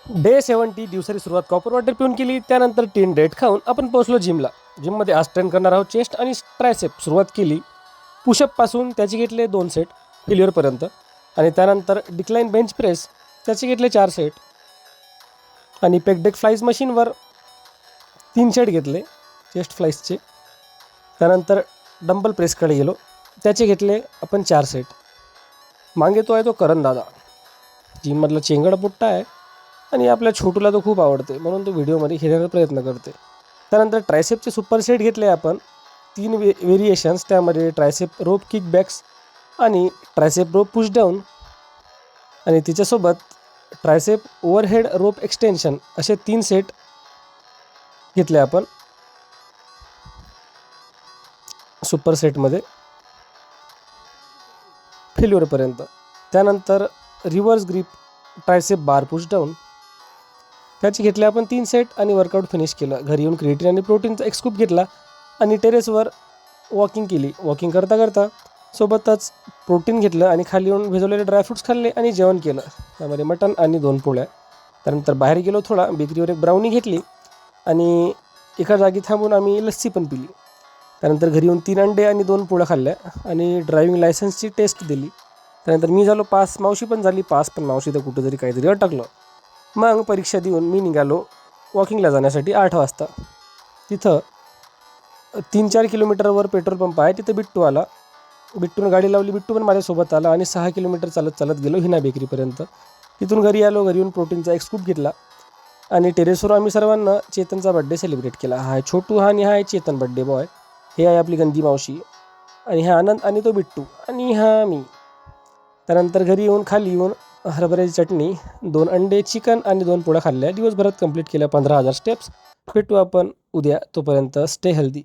Day 70 दिवसाची सुरुवात copper water पिऊन केली. त्यानंतर 3 डेट खाऊन आपण पोहोचलो जिमला. जिममध्ये आज ट्रेन करणार आहोत चेस्ट आणि ट्रायसेप. सुरुवात केली पुशअपपासून, त्याचे घेतले 2 सेट फेल्युअरपर्यंत. आणि त्यानंतर डिक्लाइन बेंच प्रेस, त्याचे घेतले 4 सेट. आणि पेकडेक फ्लाईज मशीनवर 3 सेट घेतले चेस्ट फ्लाईजचे. त्यानंतर डंबल प्रेसकडे गेलो, त्याचे घेतले आपण 4 सेट. मागे तो आहे तो करण दादा, जिममधला चेंगड पोट्टा आहे आणि आपल्या छोटूला तो खूप आवडते, म्हणून तो व्हिडिओमध्ये घेण्याचा प्रयत्न करते. त्यानंतर ट्रायसेपचे सुपर सेट घेतले आपण 3 व्हेरिएशन्स, त्यामध्ये ट्रायसेप रोप किक बॅक्स आणि ट्रायसेप रोप पुशडाऊन आणि तिच्यासोबत ट्रायसेप ओव्हरहेड रोप एक्सटेन्शन, असे 3 सेट घेतले आपण सुपर सेटमध्ये फेल्युअरपर्यंत. त्यानंतर रिव्हर्स ग्रिप ट्रायसेप बार पुशडाऊन, त्याचे घेतले आपण 3 सेट आणि वर्कआउट फिनिश केलं. घरी येऊन क्रिएटिन आणि प्रोटीनचा एक स्कूप घेतला आणि टेरेसवर वॉकिंग केली. वॉकिंग करता करता सोबतच प्रोटीन घेतलं आणि खाली येऊन भिजवलेले ड्रायफ्रूट्स खाल्ले आणि जेवण केलं, त्यामध्ये मटण आणि 2 पोळ्या. त्यानंतर बाहेर गेलो थोडा, बेकरीवर एक ब्राउनी घेतली आणि एका जागी थांबून आम्ही लस्सी पण पिली. त्यानंतर घरी येऊन 3 अंडे आणि 2 पोळ्या खाल्ल्या आणि ड्रायव्हिंग लायसन्सची टेस्ट दिली. त्यानंतर मी झालो पास, मावशी पण झाली पास, पण मावशी तर कुठंतरी काहीतरी अटकलं. मग परीक्षा देऊन मी निघालो वॉकिंगला जाण्यासाठी 8 वाजता. तिथं 3-4 किलोमीटरवर पेट्रोल पंप आहे, तिथं बिट्टू आला. बिट्टूनं गाडी लावली, बिट्टू पण माझ्यासोबत आला आणि 6 किलोमीटर चालत चालत गेलो हिना बेकरीपर्यंत. तिथून घरी आलो, घरी येऊन प्रोटीनचा एक स्कूप घेतला आणि टेरेसवर आम्ही सर्वांना चेतनचा बड्डे सेलिब्रेट केला. हा आहे छोटू, हा आणि हा आहे चेतन बड्डे बॉय. हे आहे आपली गंदी मावशी आणि हा आनंद आणि तो बिट्टू आणि हा मी. त्यानंतर घरी येऊन खाली येऊन हरभऱ्याची चटणी, 2 अंडे, चिकन आणि 2 पोळ्या खाल्ल्या. दिवसभरात कंप्लीट केल्या 15,000 स्टेप्स. भेटू आपण उद्या, तोपर्यंत स्टे हेल्दी.